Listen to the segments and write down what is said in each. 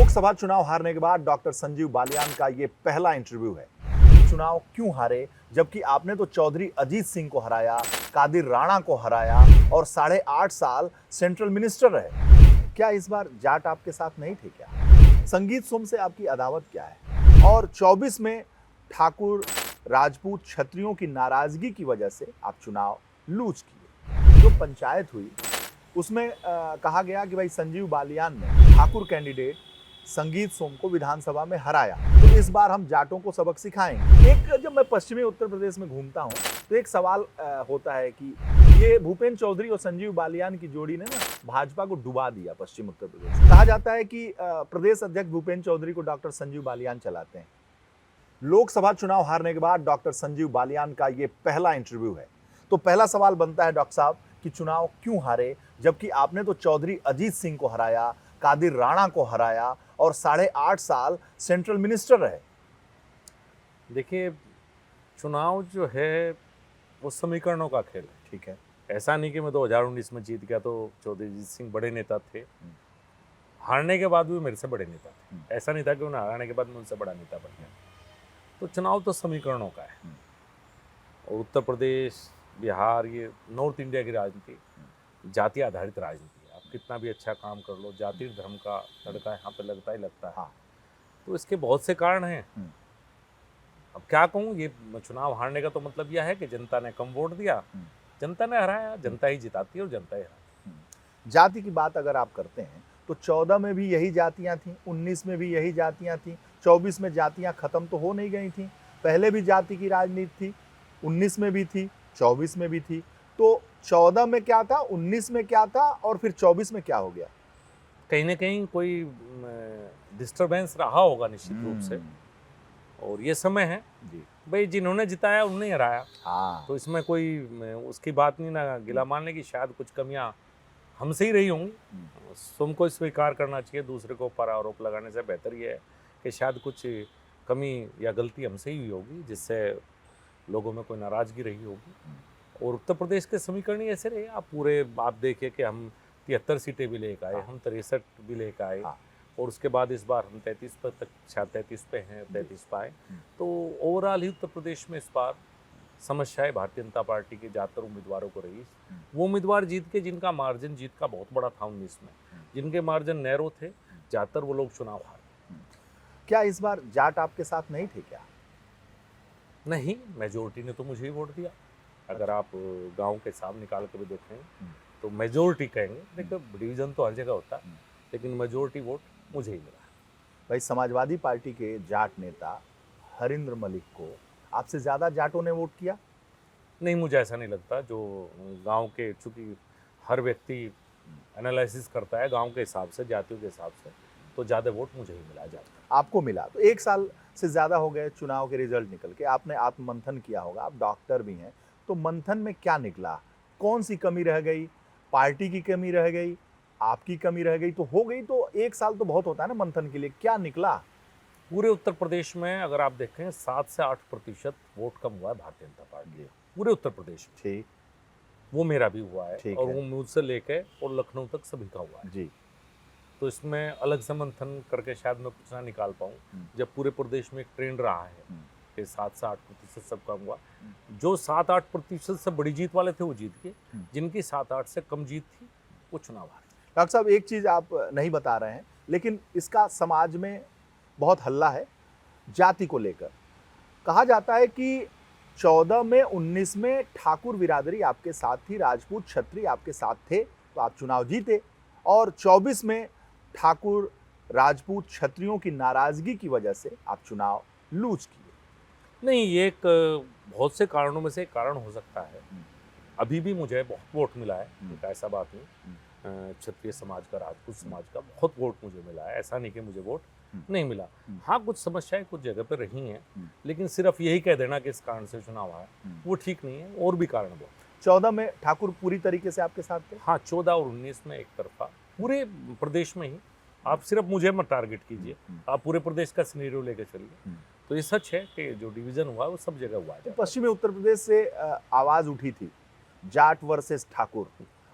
लोकसभा चुनाव हारने के बाद डॉक्टर संजीव बालियान का ये पहला इंटरव्यू है। चुनाव क्यों हारे, जबकि आपने तो चौधरी अजीत सिंह को हराया, कादिर राणा को हराया और 8.5 साल सेंट्रल मिनिस्टर रहे। क्या इस बार जाट आपके साथ नहीं थे क्या? संगीत सोम से आपकी अदावत क्या है? और 24 में ठाकुर राजपूत क्षत्रियों की नाराजगी की वजह से आप चुनाव लूज किए। जो पंचायत हुई उसमें कहा गया कि भाई संजीव बालियान ने ठाकुर कैंडिडेट संगीत सोम को विधानसभा में हराया, तो इस बार हम जाटों को सबक सिखाएंगे। जब मैं पश्चिमी उत्तर प्रदेश में घूमता हूं तो एक सवाल होता है कि ये भूपेंद्र चौधरी और संजीव बालियान की जोड़ी ने ना भाजपा को डुबा दिया पश्चिम उत्तर प्रदेश। कहा जाता है कि प्रदेश अध्यक्ष भूपेंद्र चौधरी को डॉक्टर संजीव बालियान चलाते हैं। लोकसभा चुनाव हारने के बाद डॉक्टर संजीव बालियान का ये पहला इंटरव्यू है। तो पहला सवाल बनता है डॉक्टर साहब कि चुनाव क्यों हारे, जबकि आपने तो चौधरी अजीत सिंह को हराया, कादिर राणा को हराया और 8.5 साल सेंट्रल मिनिस्टर रहे। देखिए, चुनाव जो है वो समीकरणों का खेल है। ठीक है, ऐसा नहीं कि मैं 2019 में जीत गया तो चौधरी अजीत सिंह बड़े नेता थे, हारने के बाद भी मेरे से बड़े नेता थे। ऐसा नहीं था कि उन्हें हराने के बाद मैं उनसे बड़ा नेता बन गया। तो चुनाव तो समीकरणों का है। और उत्तर प्रदेश, बिहार, ये नॉर्थ इंडिया की राजनीति जाति आधारित राजनीति है। आप कितना भी अच्छा काम कर लो, जाति धर्म का तड़का यहाँ पे लगता ही लगता है। हाँ। तो इसके बहुत से कारण हैं। अब क्या कहूँ, ये चुनाव हारने का तो मतलब यह है कि जनता ने कम वोट दिया, जनता ने हराया। जनता ही जिताती है और जनता ही हराती। जाति की बात अगर आप करते हैं तो 14 में भी यही जातियां थीं, 19 में भी यही जातियां थीं, 24 में जातियां खत्म तो हो नहीं गई थीं। पहले भी जाति की राजनीति थी, 19 में भी थी, 24 में भी थी। तो 14 में क्या था, 19 में क्या था और फिर 24 में क्या हो गया? कहीं ना कहीं कोई डिस्टरबेंस रहा होगा निश्चित रूप से। और ये समय है भाई, जिन्होंने जिताया उन्होंने हराया। हाँ। तो इसमें कोई उसकी बात नहीं ना गिला मानने की। शायद कुछ कमियां हमसे ही रही होंगी, तुमको स्वीकार करना चाहिए। दूसरे को ऊपर आरोप लगाने से बेहतर ये है कि शायद कुछ कमी या गलती हमसे ही हुई होगी, जिससे लोगों में कोई नाराजगी रही होगी। और उत्तर प्रदेश के समीकरण ही ऐसे रहे। आप देखिए कि हम 73 सीटें भी लेकर आए, हम 63 भी लेकर आए। और उसके बाद इस बार हम 33 पर तक, शायद 33 पे हैं, 33 पे आए। तो ओवरऑल ही उत्तर प्रदेश में इस बार समस्याएं भारतीय जनता पार्टी के ज़्यादातर उम्मीदवारों को रही। वो उम्मीदवार जीत के जिनका मार्जिन जीत का बहुत बड़ा था 19 में, जिनके मार्जिन नैरो थे, ज़्यादातर वो लोग चुनाव हारे। क्या इस बार जाट आपके साथ नहीं थे क्या? नहीं, मेजोरिटी ने तो मुझे ही वोट दिया। अगर आप गांव के हिसाब निकाल के भी देखें तो मेजोरिटी कहेंगे। देखो, डिवीजन तो हर जगह होता है, लेकिन मेजोरिटी वोट मुझे ही मिला। भाई, समाजवादी पार्टी के जाट नेता हरिंद्र मलिक को आपसे ज़्यादा जाटों ने वोट किया? नहीं, मुझे ऐसा नहीं लगता। जो गांव के, चूँकि हर व्यक्ति एनालिसिस करता है गांव के हिसाब से, जातियों के हिसाब से, तो ज़्यादा वोट मुझे ही मिला जाता। आपको मिला। तो 1 साल से ज़्यादा हो गए चुनाव के रिजल्ट निकल के, आपने आत्ममंथन किया होगा, आप डॉक्टर भी हैं। तो मंथन में क्या निकला? कौन सी कमी रह गई? पार्टी की कमी रह गई, आपकी कमी रह गई? तो हो गई तो 1 साल तो बहुत होता है ना मंथन के लिए। क्या निकला? पूरे उत्तर प्रदेश में अगर आप देखें 7 से 8% वोट कम हुआ है भारतीय जनता पार्टी पूरे उत्तर प्रदेश में। ठीक, वो मेरा भी हुआ है और वो मुझसे लेके और लखनऊ तक सभी का हुआ है जी। तो इसमें अलग से मंथन करके शायद मैं कुछ ना निकाल पाऊँ। जब पूरे प्रदेश में एक ट्रेंड रहा है कि 7 से 8% सब कम हुआ। जो 7-8% से बड़ी जीत वाले थे वो जीत गए, जिनकी 7-8 से कम जीत थी वो चुनाव हारे। डॉक्टर साहब, एक चीज़ आप नहीं बता रहे हैं, लेकिन इसका समाज में बहुत हल्ला है जाति को लेकर। कहा जाता है कि 14 में, 19 में ठाकुर बिरादरी आपके साथ थी, राजपूत क्षत्रिय आपके साथ थे, तो आप चुनाव जीते। और 24 में ठाकुर राजपूत क्षत्रियों की नाराजगी की वजह से आप चुनाव लूज किए। नहीं, ये एक बहुत से कारणों में से एक कारण हो सकता है। अभी भी मुझे बहुत वोट मिला है, ऐसा बात नहीं। क्षत्रिय समाज का, राजपूत समाज का बहुत वोट मुझे मिला है। ऐसा नहीं कि मुझे वोट नहीं मिला। हाँ, कुछ समस्याएं कुछ जगह पर रही हैं, लेकिन सिर्फ यही कह देना कि इस कारण से चुनाव आया, वो ठीक नहीं है। और भी कारण वो। 14 में ठाकुर पूरी तरीके से आपके साथ थे? हाँ, 14 और 19 में एक तरफा पूरे प्रदेश में ही। आप सिर्फ मुझे मत टारगेट कीजिए, आप पूरे प्रदेश का सिनेरियो लेकर चलिए। तो ये सच है कि जो डिवीजन हुआ वो सब जगह हुआ है। तो पश्चिमी उत्तर प्रदेश से आवाज उठी थी जाट वर्सेस ठाकुर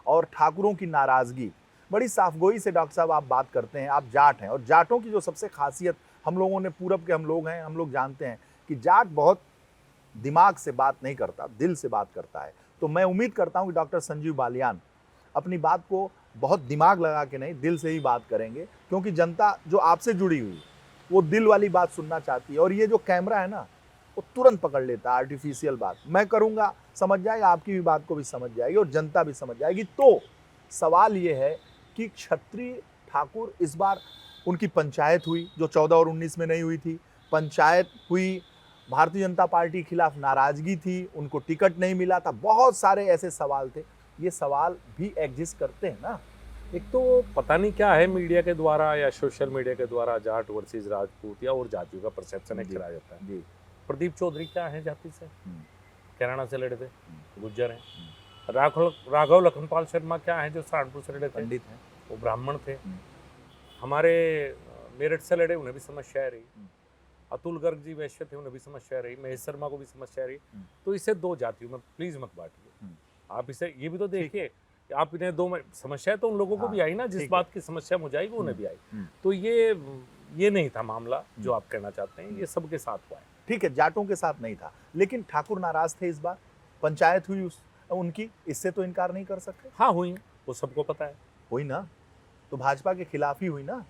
और ठाकुरों की नाराजगी। बड़ी साफगोई से डॉक्टर साहब आप बात करते हैं, आप जाट हैं, और जाटों की जो सबसे खासियत, हम लोगों ने, पूरब के हम लोग हैं, हम लोग जानते हैं कि जाट बहुत दिमाग से बात नहीं करता, दिल से बात करता है। तो मैं उम्मीद करता हूं कि डॉक्टर संजीव बालियान अपनी बात को बहुत दिमाग लगा के नहीं, दिल से ही बात करेंगे, क्योंकि जनता जो आपसे जुड़ी हुई है वो दिल वाली बात सुनना चाहती है। और ये जो कैमरा है ना, वो तुरंत पकड़ लेता है आर्टिफिशियल बात। मैं करूंगा, समझ जाएगा, आपकी भी बात को भी समझ जाएगी और जनता भी समझ जाएगी। तो सवाल ये है कि क्षत्रिय ठाकुर, इस बार उनकी पंचायत हुई जो 14 और 19 में नहीं हुई थी, पंचायत हुई, भारतीय जनता पार्टी के खिलाफ नाराजगी थी, उनको टिकट नहीं मिला था, बहुत सारे ऐसे सवाल थे। ये सवाल भी एग्जिस्ट करते हैं ना। एक तो पता नहीं क्या है, मीडिया के द्वारा या सोशल मीडिया के द्वारा जाट वर्सेस राजपूत या और जातियों का परसेप्शन एक जी। कराया जाता है। जी। प्रदीप चौधरी क्या है जाति से? कैराना से लड़े थे, गुज्जर हैं। राघव लखनपाल शर्मा क्या है जो सहारनपुर से लड़े थे, पंडित हैं। वो ब्राह्मण थे। हमारे मेरठ से लड़े, उन्हें भी समस्या रही। अतुल गर्ग जी वैश्य थे, उन्हें भी समस्या रही। महेश शर्मा को भी समस्या रही। तो इसे दो जातियों में प्लीज मत बांटिए। आप इसे ये भी तो देखिए, आप इन्हें दो में, समस्या तो उन लोगों को भी आई ना, जिस बात की समस्या मुझे आई वो उन्हें भी आई। तो ये नहीं था मामला जो आप कहना चाहते हैं, ये सबके साथ हुआ है। ठीक है, जाटों के साथ नहीं था, लेकिन ठाकुर नाराज थे इस बार। पंचायत हुई उनकी, इससे तो इनकार नहीं कर सकते। हाँ हुई, वो सबको पता है। हुई ना, तो भाजपा के खिलाफ ही हुई ना।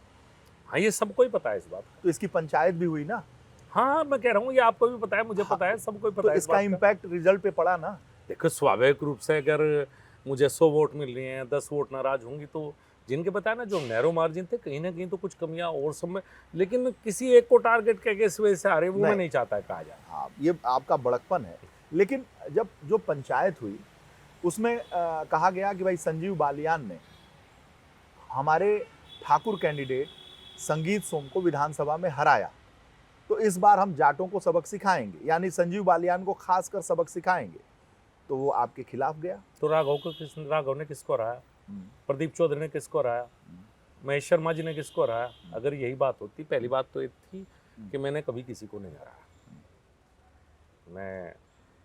हाँ ये सबको ही पता है इस बात का। तो इसकी पंचायत भी हुई ना। हाँ मैं कह रहा हूँ, ये आपको भी पता है, मुझे पता है, सबको ही पता तो है। इसका इम्पैक्ट रिजल्ट पे पड़ा ना। देखो स्वाभाविक रूप से अगर मुझे 100 वोट मिल रही हैं, 10 वोट नाराज होंगी, तो जिनके बताया ना जो नैरो मार्जिन थे, कहीं ना कहीं तो कुछ कमियां और सब में, लेकिन किसी एक को टारगेट करके इस वजह से आ रहे, वो मैं नहीं चाहता है कहा जाए। हाँ, ये आपका बड़कपन है। लेकिन जब जो पंचायत हुई उसमें कहा गया कि भाई संजीव बालियान ने हमारे ठाकुर कैंडिडेट संगीत सोम को विधानसभा में हराया, तो इस बार हम जाटों को सबक सिखाएंगे, यानी संजीव बालियान को खासकर सबक सिखाएंगे। तो वो आपके खिलाफ गया। तो राघव ने किसको हराया? प्रदीप चौधरी ने किसको हराया? महेश शर्मा जी ने किसको हराया? अगर यही बात होती, पहली बात तो ये थी कि मैंने कभी किसी को नहीं हराया। मैं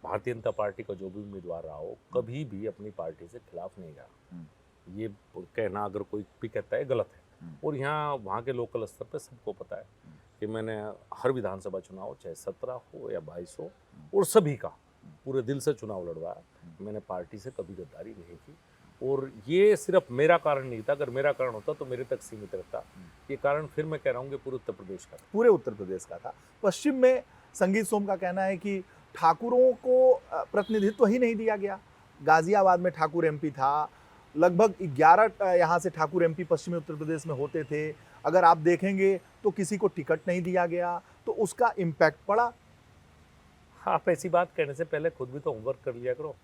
भारतीय जनता पार्टी का जो भी उम्मीदवार रहा हो, कभी भी अपनी पार्टी से खिलाफ नहीं गया। ये कहना अगर कोई भी कहता है गलत है। और यहाँ वहाँ के लोकल स्तर पे सबको पता है कि मैंने हर विधानसभा चुनाव, चाहे 17 हो या 22 हो, और सभी का पूरे दिल से चुनाव लड़वाया। मैंने पार्टी से कभी गद्दारी नहीं की। और ये सिर्फ मेरा कारण नहीं था, अगर मेरा कारण होता तो मेरे तक सीमित रहता। ये कारण फिर मैं कह रहा हूँ कि पूरे उत्तर प्रदेश का था। पूरे उत्तर प्रदेश का था। पश्चिम में संगीत सोम का कहना है कि ठाकुरों को प्रतिनिधित्व ही नहीं दिया गया। गाजियाबाद में ठाकुर एमपी था, लगभग 11 यहाँ से ठाकुर एमपी पश्चिमी उत्तर प्रदेश में होते थे। अगर आप देखेंगे तो किसी को टिकट नहीं दिया गया, तो उसका इम्पैक्ट पड़ा। आप ऐसी बात कहने से पहले खुद भी तो होमवर्क कर लिया करो।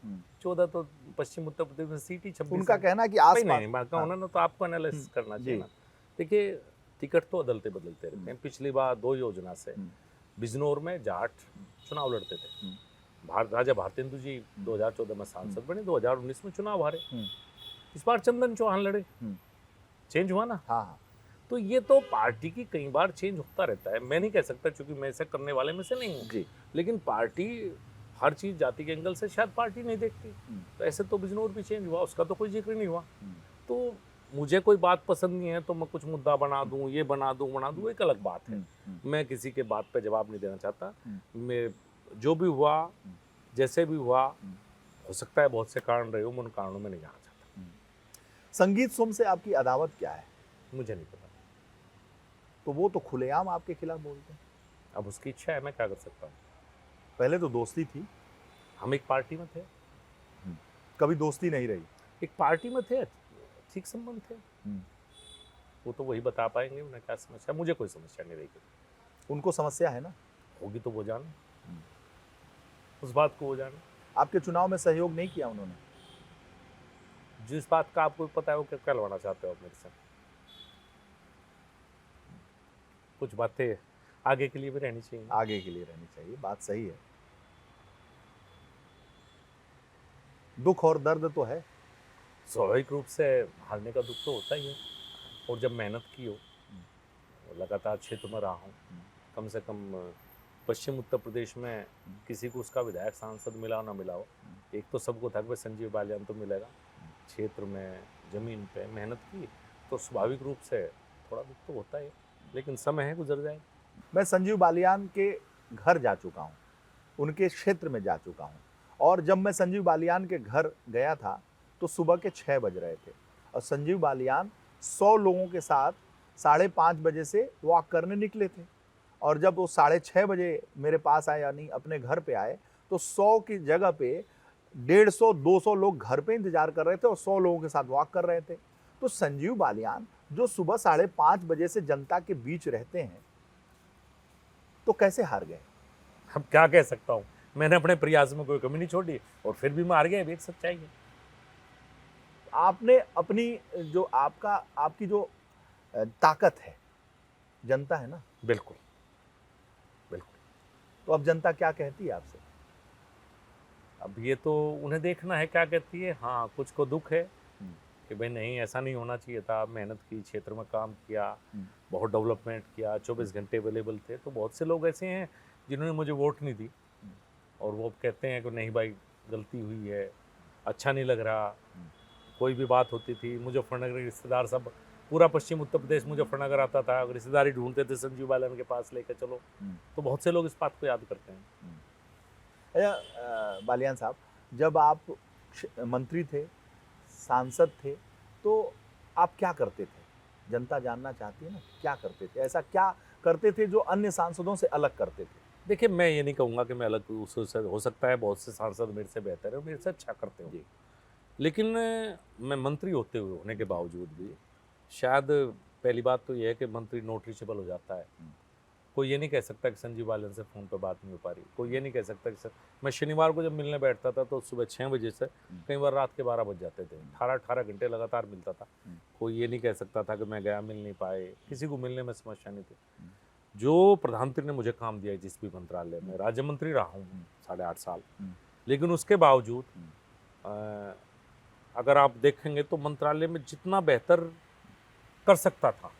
14 तो पश्चिम उत्तर प्रदेश में सीट ही 26 उनका कहना है कि आसपास नहीं उन्होंने तो आपको एनालिसिस करना चाहिए ना। देखिए टिकट तो बदलते रहते हैं। पिछली बार 2 योजना से बिजनौर में जाट चुनाव लड़ते थे। राजा भारतेंदु जी 2014 में सांसद बने, 2019 में चुनाव हारे। इस बार चंदन चौहान लड़े, चेंज हुआ ना। हाँ। तो ये तो पार्टी की कई बार चेंज होता रहता है। मैं नहीं कह सकता क्योंकि मैं ऐसा करने वाले में से नहीं हूँ, लेकिन पार्टी हर चीज जाति के एंगल से शायद पार्टी नहीं देखती। तो ऐसे तो बिजनौर भी चेंज हुआ, उसका तो कोई जिक्र नहीं हुआ। तो मुझे कोई बात पसंद नहीं है तो मैं कुछ मुद्दा बना दूं, ये बना दूं, एक अलग बात है। मैं किसी के बात पे जवाब नहीं देना चाहता। मैं जो भी हुआ, जैसे भी हुआ, हो सकता है बहुत से कारण रहे हो, मैं उन कारणों में नहीं जाना चाहता। संगीत सोम से आपकी अदावत क्या है? मुझे नहीं पता। तो वो तो खुलेआम आपके खिलाफ बोलते हैं। अब उसकी इच्छा है, मैं क्या कर सकता हूँ। पहले तो दोस्ती थी, हम एक पार्टी में थे। कभी दोस्ती नहीं रही। एक पार्टी में थे, ठीक संबंध थे। वो तो वही बता पाएंगे उन्हें क्या समस्या। मुझे कोई समस्या नहीं रही। उनको समस्या है ना, होगी तो वो जाने, उस बात को वो जाने। आपके चुनाव में सहयोग नहीं किया उन्होंने? जिस बात का आपको पता है वो क्या करवाना चाहते हो आप मेरे से। कुछ बातें आगे के लिए भी रहनी चाहिए। आगे के लिए रहनी चाहिए, बात सही है। दुख और दर्द तो है, स्वाभाविक रूप से हारने का दुख तो होता ही है। और जब मेहनत की हो, लगातार क्षेत्र में रहा हूँ, कम से कम पश्चिम उत्तर प्रदेश में किसी को उसका विधायक सांसद मिला ना मिला हो, एक तो सबको था कि संजीव बालियान तो मिलेगा। क्षेत्र में जमीन पे मेहनत की तो स्वाभाविक रूप से थोड़ा दुख तो होता है, लेकिन समय है, गुजर जाएगा। मैं संजीव बालियान के घर जा चुका हूँ, उनके क्षेत्र में जा चुका हूँ, और जब मैं संजीव बालियान के घर गया था तो सुबह के 6 बज रहे थे और संजीव बालियान 100 लोगों के साथ 5:30 बजे से वॉक करने निकले थे। और जब वो 6:30 बजे मेरे पास आए, यानी अपने घर पे आए, तो 100 की जगह पे 150-200 लोग घर पे इंतजार कर रहे थे और 100 लोगों के साथ वॉक कर रहे थे। तो संजीव बालियान जो सुबह 5:30 बजे से जनता के बीच रहते हैं, तो कैसे हार गए? अब क्या कह सकता हूँ, मैंने अपने प्रयास में कोई कमी नहीं छोड़ी और फिर भी मैं हार गया, ये भी एक सच्चाई है। आपने अपनी जो आपकी जो ताकत है, जनता है ना, बिल्कुल बिल्कुल। तो अब जनता क्या कहती है आपसे? अब ये तो उन्हें देखना है क्या कहती है। हाँ, कुछ को दुख है कि भाई नहीं, ऐसा नहीं होना चाहिए था, मेहनत की, क्षेत्र में काम किया, बहुत डेवलपमेंट किया, 24 घंटे अवेलेबल थे। तो बहुत से लोग ऐसे हैं जिन्होंने मुझे वोट नहीं दी और वो कहते हैं कि नहीं भाई, गलती हुई है, अच्छा नहीं लग रहा। कोई भी बात होती थी, मुजफ्फरनगर के रिश्तेदार सब, पूरा पश्चिम उत्तर प्रदेश मुजफ्फरनगर आता था, रिश्तेदारी ढूंढते थे संजीव बालियान के पास लेकर चलो। तो बहुत से लोग इस बात को याद करते हैं। बालियान साहब, जब आप मंत्री थे, सांसद थे, तो आप क्या करते थे? जनता जानना चाहती है ना, क्या करते थे? ऐसा क्या करते थे जो अन्य सांसदों से अलग करते थे? देखिए, मैं ये नहीं कहूँगा कि मैं अलग उससे, हो सकता है बहुत से सांसद मेरे से बेहतर है और मेरे से अच्छा करते हो, जी। लेकिन मैं मंत्री होने के बावजूद भी शायद पहली बात तो ये है कि मंत्री नॉट रीचेबल हो जाता है। कोई ये नहीं कह सकता कि संजीव बालियान से फ़ोन पर बात नहीं हो पा रही। कोई ये नहीं कह सकता कि सर, मैं शनिवार को जब मिलने बैठता था तो सुबह 6 बजे से कई बार रात के 12 बज जाते थे, 18 घंटे लगातार मिलता था। कोई ये नहीं कह सकता था कि मैं गया, मिल नहीं पाए, किसी को मिलने में समस्या नहीं थी। जो प्रधानमंत्री ने मुझे काम दिया है जिस भी मंत्रालय में, राज्य मंत्री रहा हूँ 8.5 साल, लेकिन उसके बावजूद अगर आप देखेंगे तो मंत्रालय में जितना बेहतर कर सकता था,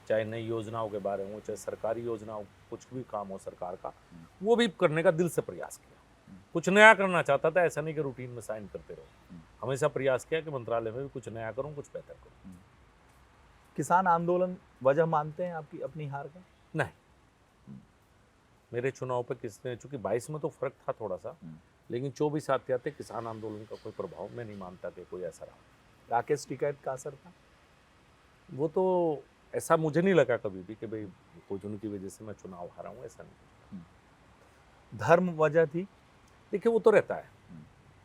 चाहे नई योजनाओं के बारे में हो, चाहे सरकारी योजनाओं, कुछ भी काम हो सरकार का, वो भी करने का दिल से प्रयास किया। कुछ नया करना चाहता था, ऐसा नहीं कि रूटीन में साइन करते रहो। हमेशा प्रयास किया कि मंत्रालय में भी कुछ नया करूं, कुछ बेहतर करूं। किसान आंदोलन वजह मानते हैं आपकी अपनी हार का? नहीं, मेरे चुनाव पे किसने, चूंकि 22 में तो फर्क था थोड़ा सा, लेकिन 24 आते आते किसान आंदोलन का कोई प्रभाव मैं नहीं मानता कि कोई ऐसा रहा। राकेश टिकैत का असर था? वो तो ऐसा मुझे नहीं लगा कभी भी कि भाई कुछ उनकी वजह से मैं चुनाव हारा हूँ, ऐसा नहीं। धर्म वजह थी? देखिए, वो तो रहता है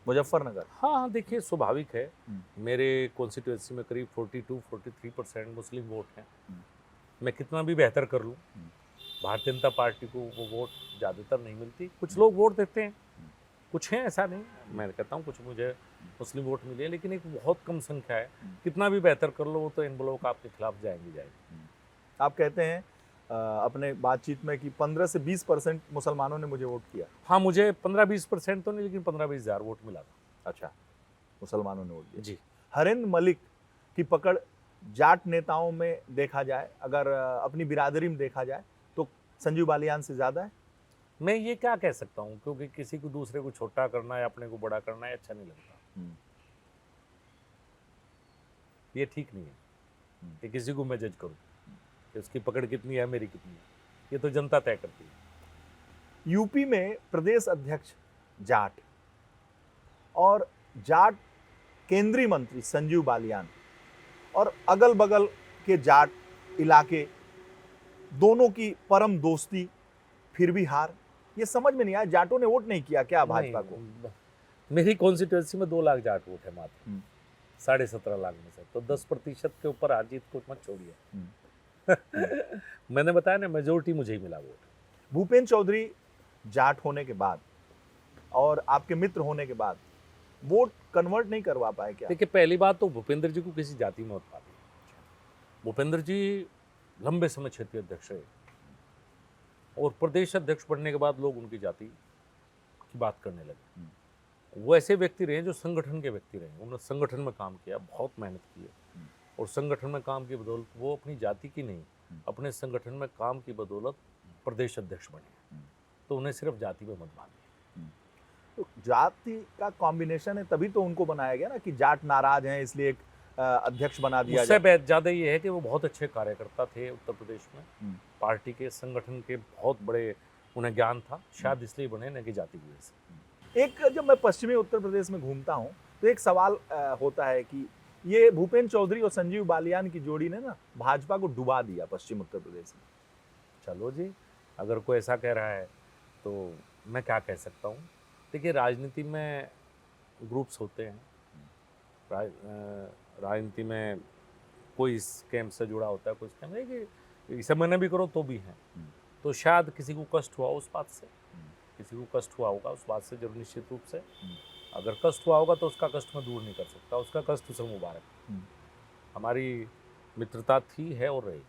मुजफ्फरनगर? हाँ, देखिए स्वाभाविक है। मेरे कॉन्स्टिट्यूंसी में करीब 42-43% मुस्लिम वोट हैं। मैं कितना भी बेहतर कर लूँ, भारतीय जनता पार्टी को वो वोट ज़्यादातर नहीं मिलती। कुछ लोग वोट देते हैं, कुछ हैं, ऐसा नहीं, मैं कहता हूँ कुछ मुझे मुस्लिम वोट मिले, लेकिन एक बहुत कम संख्या है। कितना भी बेहतर कर लो, वो तो इन ब्लॉक आपके खिलाफ जाएंगे। आप कहते हैं अपने बातचीत में कि 15 से 20% मुसलमानों ने मुझे वोट किया। हाँ, मुझे 15-20% तो नहीं, लेकिन 15-20 हज़ार वोट मिला था। अच्छा, मुसलमानों ने वोट दिया जी। हरेंद्र मलिक की पकड़ जाट नेताओं में देखा जाए, अगर अपनी बिरादरी में देखा जाए, तो संजीव बालियान से ज़्यादा है? मैं ये क्या कह सकता हूँ, क्योंकि किसी को दूसरे को छोटा करना है, अपने को बड़ा करना है, अच्छा नहीं लगता। ये ठीक नहीं है कि किसी को मैं जज करूँ कि उसकी पकड़ कितनी है, मेरी कितनी है। ये तो जनता तय करती है। यूपी में प्रदेश अध्यक्ष जाट और जाट केंद्रीय मंत्री संजीव बालियान और अगल बगल के जाट इलाके, दोनों की परम दोस्ती, फिर भी हार। ये समझ में नहीं आया, जाटों ने वोट नहीं किया क्या भाजपा को? मेरी कॉन्स्टिट्यूंसी में 2 लाख जाट वोट है मात्र, 17.5 लाख में से, तो 10% के ऊपर हार जीत को मत छोड़िए। मैंने बताया ना, मेजोरिटी मुझे ही मिला वोट। भूपेंद्र चौधरी जाट होने के बाद और आपके मित्र होने के बाद वोट कन्वर्ट नहीं करवा पाए क्या? देखिए, पहली बात तो भूपेंद्र जी को किसी जाति में उत्पाद नहीं। भूपेंद्र जी लंबे समय क्षेत्रीय अध्यक्ष रहे और प्रदेश अध्यक्ष बनने के बाद लोग उनकी जाति की बात करने लगे। वो ऐसे व्यक्ति रहे जो संगठन के व्यक्ति रहे, उन्होंने संगठन में काम किया, बहुत मेहनत की है, और संगठन में काम की बदौलत वो अपनी जाति की नहीं, अपने संगठन में काम की बदौलत प्रदेश अध्यक्ष बने। तो उन्हें सिर्फ जाति में मत मानिए। तो जाति का कॉम्बिनेशन है, तभी तो उनको बनाया गया ना कि जाट नाराज हैं इसलिए एक अध्यक्ष बना दिया उससे जाए? ज़्यादा ये है कि वो बहुत अच्छे कार्यकर्ता थे उत्तर प्रदेश में, हम्म। पार्टी के संगठन के बहुत बड़े उन्हें ज्ञान था, शायद इसलिए बने, न कि जाति की वजह से। एक जब मैं पश्चिमी उत्तर प्रदेश में घूमता हूँ तो एक सवाल होता है कि ये भूपेंद्र चौधरी और संजीव बालियान की जोड़ी ने ना भाजपा को डुबा दिया पश्चिम उत्तर प्रदेश में। चलो जी, अगर कोई ऐसा कह रहा है तो मैं क्या कह सकता हूँ। देखिए, राजनीति में ग्रुप्स होते हैं, राजनीति में कोई इस कैंप से जुड़ा होता है, कोई इस कैंप है कि इसे मना भी करो तो भी हैं। तो शायद किसी को कष्ट हुआ उस बात से, किसी को कष्ट हुआ होगा उस बात से, जरूर निश्चित रूप से। अगर कष्ट हुआ होगा तो उसका कष्ट मैं दूर नहीं कर सकता, उसका कष्ट उसे मुबारक। हमारी मित्रता थी, है और रहेगी।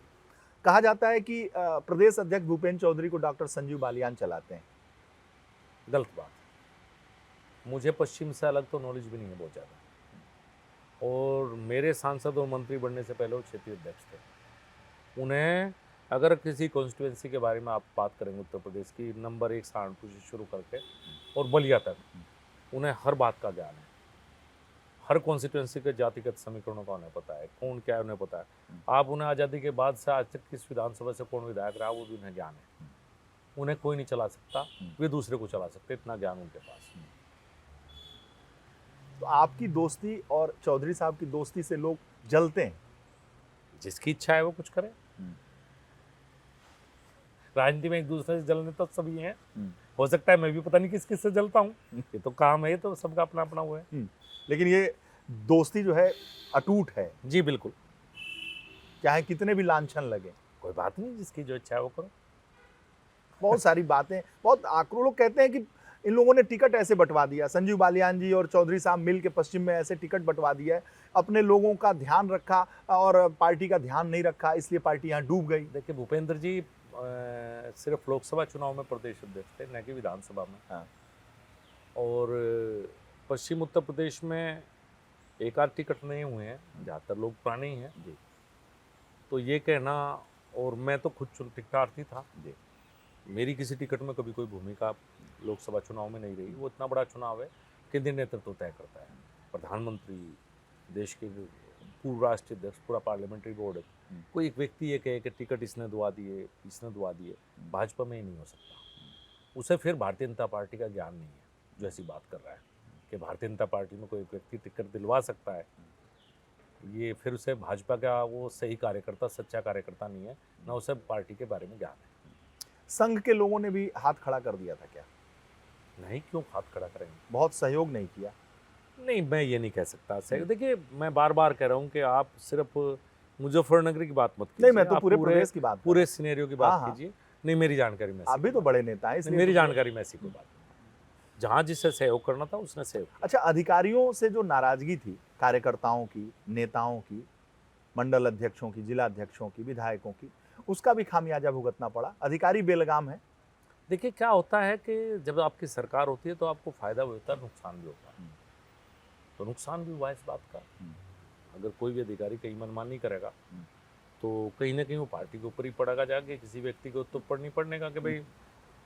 कहा जाता है कि प्रदेश अध्यक्ष भूपेंद्र चौधरी को डॉक्टर संजीव बालियान चलाते हैं। गलत बात है। मुझे पश्चिम से अलग तो नॉलेज भी नहीं है बहुत ज़्यादा, और मेरे सांसद और मंत्री बनने से पहले वो क्षेत्रीय अध्यक्ष थे। उन्हें अगर किसी कॉन्स्टिट्यूंसी के बारे में आप बात करेंगे उत्तर प्रदेश की, नंबर 1 सहारनपुर से शुरू करके और बलिया तक, उन्हें हर बात का ज्ञान है। हर कॉन्स्टिट्यूंसी के जातिगत समीकरणों का उन्हें पता है, कौन क्या है उन्हें पता है। आप उन्हें आज़ादी के बाद से आज तक किस विधानसभा से कौन विधायक रहा वो भी उन्हें ज्ञान है। उन्हें कोई नहीं चला सकता, वे दूसरे को चला सकते, इतना ज्ञान उनके पास। तो आपकी दोस्ती और चौधरी साहब की दोस्ती से लोग जलते हैं। जिसकी इच्छा है वो कुछ करे। राजनीति में एक दूसरे से जलने तो सभी हैं, हो सकता है मैं भी पता नहीं किस किस से जलता हूँ, ये तो काम है, ये तो सबका अपना अपना वो है। लेकिन ये दोस्ती जो है अटूट है। जी बिल्कुल, चाहे कितने भी लांछन लगे। कोई बात नहीं, जिसकी जो इच्छा है वो करो। बहुत सारी बातें, बहुत आक्रोश, लोग कहते हैं कि इन लोगों ने टिकट ऐसे बंटवा दिया, संजीव बालियान जी और चौधरी साहब मिल के पश्चिम में ऐसे टिकट बंटवा दिया है, अपने लोगों का ध्यान रखा और पार्टी का ध्यान नहीं रखा, इसलिए पार्टी यहाँ डूब गई। देखिए, भूपेंद्र जी सिर्फ लोकसभा चुनाव में प्रदेश अध्यक्ष थे, न कि विधानसभा में। हाँ। और पश्चिम उत्तर प्रदेश में एक आध टिकट नहीं हुए हैं, ज़्यादातर लोग पुराने ही हैं जी। तो ये कहना, और मैं तो खुद टिकटार्थी था जी, मेरी किसी टिकट में कभी कोई भूमिका लोकसभा चुनाव में नहीं रही। वो इतना बड़ा चुनाव है, केंद्रीय नेतृत्व तय करता है, प्रधानमंत्री, देश के पूर्व राष्ट्रीय अध्यक्ष, पूरा पार्लियामेंट्री बोर्ड। कोई एक व्यक्ति ये कहे कि टिकट इसने दुआ दिए, इसने दुआ दिए, भाजपा में ही नहीं हो सकता। उसे फिर भारतीय जनता पार्टी का ज्ञान नहीं है जो ऐसी बात कर रहा है कि भारतीय जनता पार्टी में कोई व्यक्ति टिकट दिलवा सकता है। ये फिर उसे भाजपा का वो सही कार्यकर्ता, सच्चा कार्यकर्ता नहीं है, ना उसे पार्टी के बारे में ज्ञान है। संघ के लोगों ने भी हाथ खड़ा कर दिया था क्या? नहीं, क्यों हाथ खड़ा करेंगे? बहुत सहयोग नहीं किया? नहीं, मैं ये नहीं कह सकता सहयोग। देखिए, मैं बार बार कह रहा हूँ कि आप सिर्फ मुजफ्फरनगर की बात मत कीजिए। नहीं, मैं तो पूरे प्रदेश की बात, पूरे सिनेरियो की बात हाँ। कीजिए। नहीं, मेरी जानकारी में आप भी तो बड़े नेता हैं, इसलिए मेरी जानकारी में ऐसी कोई बात नहीं। जहाँ जिससे सहयोग करना था उसने सहयोग। अच्छा, अधिकारियों से जो नाराजगी थी, कार्यकर्ताओं की, नेताओं की, मंडल अध्यक्षों की, जिला अध्यक्षों की, विधायकों की, उसका भी खामियाजा भुगतना पड़ा। अधिकारी बेलगाम है। देखिए, क्या होता है कि जब आपकी सरकार होती है तो आपको फायदा भी होता है, नुकसान भी होता है। तो नुकसान भी हुआ इस बात का। अगर कोई भी अधिकारी कहीं मनमानी करेगा तो कहीं ना कहीं वो पार्टी के ऊपर ही पड़ेगा, जाके किसी व्यक्ति को तो ऊपर नहीं पड़ने का कि भाई।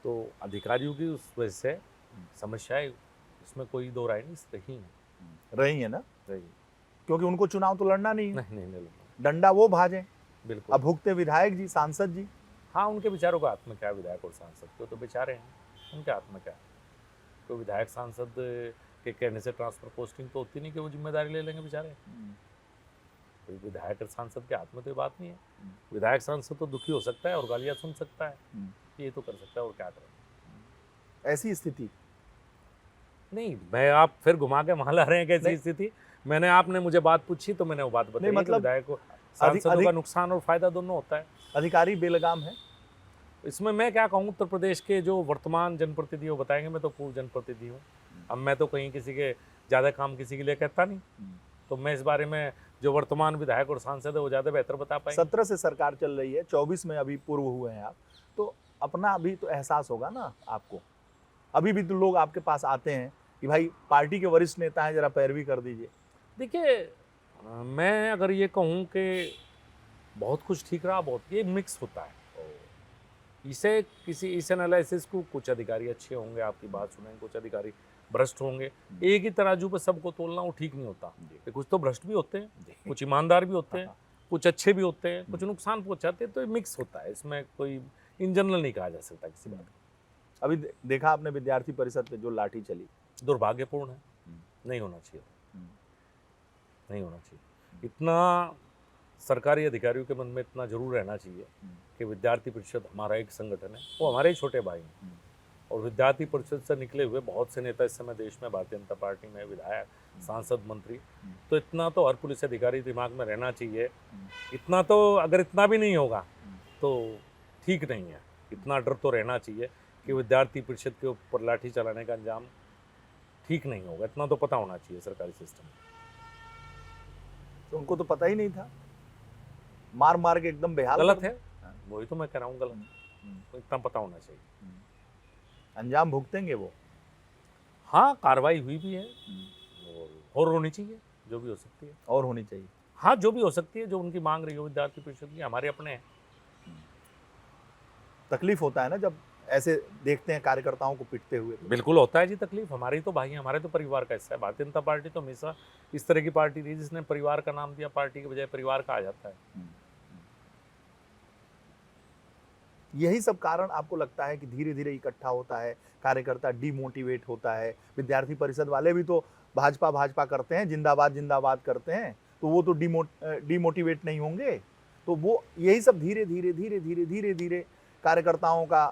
तो अधिकारियों की उस वजह से समस्याएं, इसमें कोई दो राय नहीं रही है ना, रही। क्योंकि उनको चुनाव तो लड़ना नहीं है। नहीं। डंडा वो भाजे, बिल्कुल। अब भुगते विधायक जी, सांसद जी। हाँ, उनके विचारों का हाथ में क्या, विधायक और सांसद को तो बेचारे हैं, उनके हाथ में क्या। कोई विधायक सांसद के कहने से ट्रांसफर पोस्टिंग तो होती नहीं कि वो जिम्मेदारी ले लेंगे बेचारे। कोई विधायक और सांसद के हाथ में तो ये बात नहीं है। विधायक सांसद तो दुखी हो सकता है और गालियाँ सुन सकता है, ये तो कर सकता है, और क्या करें। ऐसी स्थिति नहीं, मैं, आप फिर घुमा के वहाँ ला रहे हैं कैसी स्थिति। मैंने, आपने मुझे बात पूछी तो मैंने वो बात बताई। मतलब विधायक को, सांसदों का नुकसान और फायदा दोनों होता है। अधिकारी बेलगाम है इसमें। मैं क्या कहूँ, उत्तर प्रदेश के जो वर्तमान जनप्रतिनिधि वो बताएंगे, मैं तो पूर्व जनप्रतिनिधि हूँ। अब मैं तो कहीं किसी के ज़्यादा काम किसी के लिए कहता नहीं, तो मैं इस बारे में जो वर्तमान विधायक और सांसद है वो ज़्यादा बेहतर बता पाएंगे। 17 से सरकार चल रही है, 24 में अभी पूर्व हुए हैं आप, तो अपना अभी तो एहसास होगा ना आपको। अभी भी तो लोग आपके पास आते हैं कि भाई पार्टी के वरिष्ठ नेता हैं, जरा पैरवी कर दीजिए। देखिए, मैं अगर ये कहूँ कि बहुत कुछ ठीक रहा, बहुत, ये मिक्स होता है। इसे किसी, इस एनालिसिस को कुछ अधिकारी अच्छे होंगे, आपकी बात सुनेंगे, कुछ अधिकारी भ्रष्ट होंगे। एक ही तराजू पर सबको तोलना वो ठीक नहीं होता। जी। कि कुछ तो भ्रष्ट भी होते हैं, जी। कुछ ईमानदार भी होते हैं, हाँ। कुछ अच्छे भी होते हैं, कुछ नुकसान पहुंचाते हैं, तो ये मिक्स होता है। इसमें कोई इन जनरल नहीं कहा जा सकता किसी बात को। अभी देखा आपने विद्यार्थी परिषद पे जो लाठी चली। दुर्भाग्यपूर्ण है, नहीं होना चाहिए, हम्म। नहीं होना चाहिए। इतना सरकारी अधिकारियों के मन में इतना जरूर रहना चाहिए कि विद्यार्थी परिषद हमारा एक संगठन है, वो हमारे ही छोटे भाई हैं। और विद्यार्थी परिषद से निकले हुए बहुत से नेता इस समय देश में भारतीय जनता पार्टी में, विधायक, सांसद, मंत्री, तो इतना तो हर पुलिस अधिकारी दिमाग में रहना चाहिए। इतना तो अगर इतना भी नहीं होगा तो ठीक नहीं है। इतना डर तो रहना चाहिए कि विद्यार्थी परिषद के ऊपर लाठी चलाने का अंजाम ठीक नहीं होगा। इतना तो पता होना चाहिए सरकारी सिस्टम में। तो उनको तो पता ही नहीं था, मार मार के एकदम बेहाल गलत कर है, वही तो मैं कह रहा हूँ, गलत। तो इतना पता होना चाहिए। अंजाम भुगतेंगे वो। हाँ, कार्रवाई हुई भी है और होनी चाहिए, जो भी हो सकती है। और होनी चाहिए। हाँ, जो भी हो सकती है, जो उनकी मांग रही हो विद्यार्थी परिषद की, हमारे अपने हैं। तकलीफ होता है ना जब ऐसे देखते हैं कार्यकर्ताओं को पिटते हुए। बिल्कुल होता है जी तकलीफ, हमारी तो भाई हैं, हमारे तो परिवार का हिस्सा है। भारतीय जनता पार्टी तो हमेशा इस तरह की पार्टी रही जिसने परिवार का नाम दिया, पार्टी के बजाय परिवार कहा जाता है। यही सब कारण आपको लगता है कि धीरे धीरे इकट्ठा होता है, कार्यकर्ता डीमोटिवेट होता है। विद्यार्थी परिषद वाले भी तो भाजपा भाजपा करते हैं, जिंदाबाद जिंदाबाद करते हैं, तो वो तो डीमोटिवेट नहीं होंगे। तो वो यही सब धीरे धीरे धीरे धीरे धीरे धीरे कार्यकर्ताओं का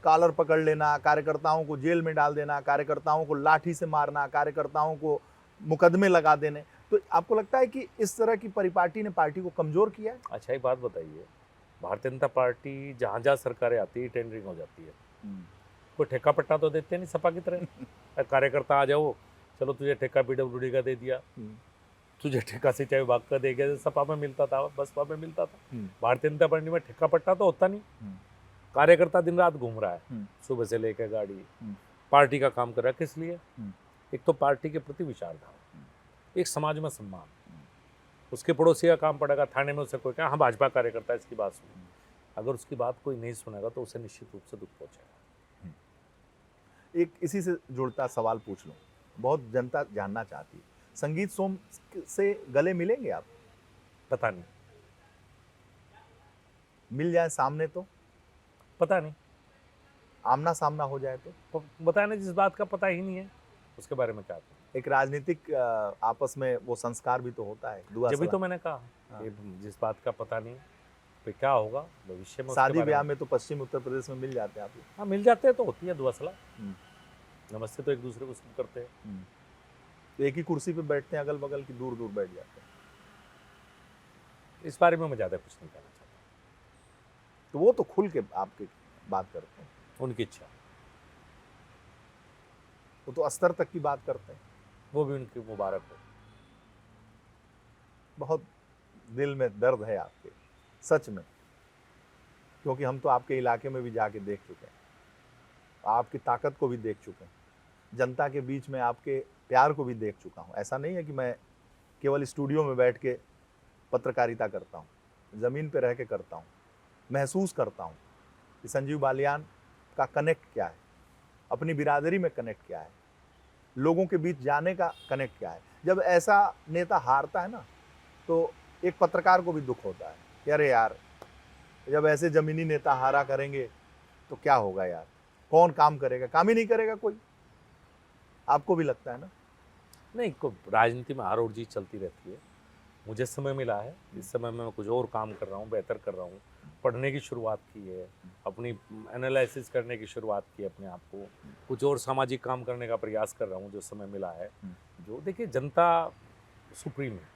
कॉलर पकड़ लेना, कार्यकर्ताओं को जेल में डाल देना, कार्यकर्ताओं को लाठी से मारना, कार्यकर्ताओं को मुकदमे लगा देने। तो आपको लगता है कि इस तरह की परिपाटी ने पार्टी को कमजोर किया है? अच्छा, एक बात बताइए, भारतीय जनता पार्टी जहाँ जहाँ सरकारें आती है टेंडरिंग हो जाती है, कोई ठेका पट्टा तो देते नहीं सपा की तरह। कार्यकर्ता आ जाओ, चलो तुझे ठेका PWD का दे दिया, तुझे ठेका सिंचाई विभाग का दे गया, सपा में मिलता था, बसपा में मिलता था। भारतीय जनता पार्टी में ठेका पट्टा तो होता नहीं। कार्यकर्ता दिन रात घूम रहा है, सुबह से लेकर गाड़ी, पार्टी का काम कर रहा है। किस लिए? एक तो पार्टी के प्रति विचारधारा, एक समाज में सम्मान। उसके पड़ोसी का काम पड़ेगा, थाने में उसे कोई कहा हाँ भाजपा कार्यकर्ता इसकी बात सुनो, अगर उसकी बात कोई नहीं सुनेगा तो उसे निश्चित रूप से दुख पहुंचेगा। एक इसी से जुड़ता सवाल पूछ लूं, बहुत जनता जानना चाहती है, संगीत सोम से गले मिलेंगे आप? पता नहीं, मिल जाए सामने तो? पता नहीं, आमना सामना हो जाए तो? बताने जिस बात का पता ही नहीं है उसके बारे में क्या कहूं। एक राजनीतिक आपस में वो संस्कार भी तो होता है, दुआ जब भी सलाह। तो मैंने कहा हाँ। कि जिस बात का पता नहीं फिर क्या होगा भविष्य में, उसके शादी बारे ब्याह में तो पश्चिम उत्तर प्रदेश में मिल जाते हैं आप लोग। हाँ मिल जाते हैं तो होती है दुआ सलाह, हम्म। नमस्ते तो एक दूसरे को सब करते हैं। तो एक ही कुर्सी पे बैठते हैं, अगल बगल की दूर दूर बैठ जाते हैं। इस बारे में मैं ज़्यादा कुछ नहीं कहना चाहता। तो वो तो खुल के आपके बात करते हैं, उनकी इच्छा, वो तो अस्तर तक की बात करते हैं। वो भी उनकी मुबारक हो। बहुत दिल में दर्द है आपके, सच में, क्योंकि हम तो आपके इलाके में भी जाके देख चुके हैं, आपकी ताकत को भी देख चुके हैं, जनता के बीच में आपके प्यार को भी देख चुका हूँ। ऐसा नहीं है कि मैं केवल स्टूडियो में बैठ के पत्रकारिता करता हूँ, ज़मीन पे रह के करता हूँ, महसूस करता हूँ कि संजीव बालियान का कनेक्ट क्या है, अपनी बिरादरी में कनेक्ट क्या है, लोगों के बीच जाने का कनेक्ट क्या है। जब ऐसा नेता हारता है ना, तो एक पत्रकार को भी दुख होता है कि अरे यार, जब ऐसे जमीनी नेता हारा करेंगे तो क्या होगा यार, कौन काम करेगा, काम ही नहीं करेगा कोई। आपको भी लगता है ना? नहीं, राजनीति में हार और जीत चलती रहती है। मुझे समय मिला है, इस समय में मैं कुछ और काम कर रहा हूँ, बेहतर कर रहा हूँ, पढ़ने की शुरुआत की है, अपनी एनालिसिस करने की शुरुआत की है, अपने आप को कुछ और सामाजिक काम करने का प्रयास कर रहा हूँ जो समय मिला है। जो देखिए, जनता सुप्रीम है,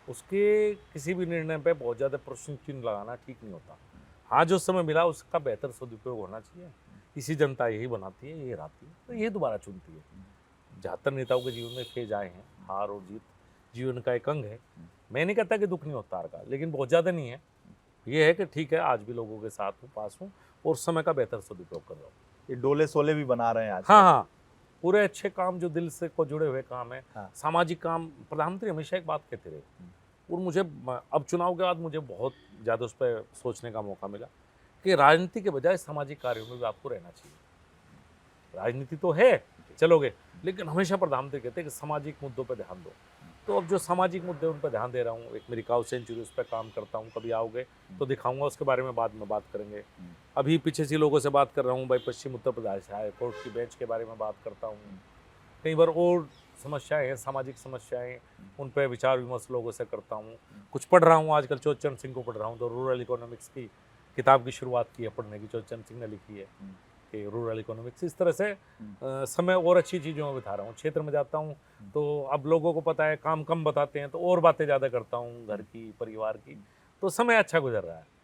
उसके किसी भी निर्णय पे बहुत ज़्यादा प्रश्न चिन्ह लगाना ठीक नहीं होता। हाँ, जो समय मिला उसका बेहतर सदुपयोग होना चाहिए। इसी जनता यही बनाती है, यही हराती है, तो यही दोबारा चुनती है। 73 नेताओं के जीवन में फेज आए हैं, हार और जीत जीवन का एक अंग है। मैं नहीं कहता कि दुख नहीं होता हार का, लेकिन बहुत ज़्यादा नहीं है। ये है कि ठीक है, आज भी लोगों के साथ हूँ, पास हूँ और समय का बेहतर सदुपयोग कर रहा हूँ। ये डोले सोले भी बना रहे हैं आज। हाँ, पूरे अच्छे काम जो दिल से को जुड़े हुए काम है। हाँ। सामाजिक काम, प्रधानमंत्री हमेशा एक बात कहते रहे, और मुझे अब चुनाव के बाद मुझे बहुत ज़्यादा उस पर सोचने का मौका मिला कि राजनीति के बजाय सामाजिक कार्यों में भी आपको रहना चाहिए। राजनीति तो है, चलोगे, लेकिन हमेशा प्रधानमंत्री कहते हैं कि सामाजिक मुद्दों पर ध्यान दो। तो अब जो सामाजिक मुद्दे उन पर ध्यान दे रहा हूँ, एक मेरी काउ सेंचुरी उस पर काम करता हूँ, कभी आओगे तो दिखाऊंगा, उसके बारे में बाद में बात करेंगे। अभी पीछे से लोगों से बात कर रहा हूँ भाई, पश्चिम उत्तर प्रदेश हाई कोर्ट की बेंच के बारे में बात करता हूँ। कई बार और समस्याएं हैं, सामाजिक समस्याएं, उन पर विचार विमर्श लोगों से करता हूँ। कुछ पढ़ रहा हूँ आजकल, चोचन सिंह को पढ़ रहा हूँ, तो रूरल इकोनॉमिक्स की किताब की शुरुआत की है पढ़ने की, चोचन सिंह ने लिखी है कि रूरल इकोनॉमिक्स। इस तरह से समय और अच्छी चीज़ों में बिता रहा हूँ। क्षेत्र में जाता हूँ तो अब लोगों को पता है काम कम बताते हैं, तो और बातें ज़्यादा करता हूँ घर की, परिवार की, तो समय अच्छा गुजर रहा है।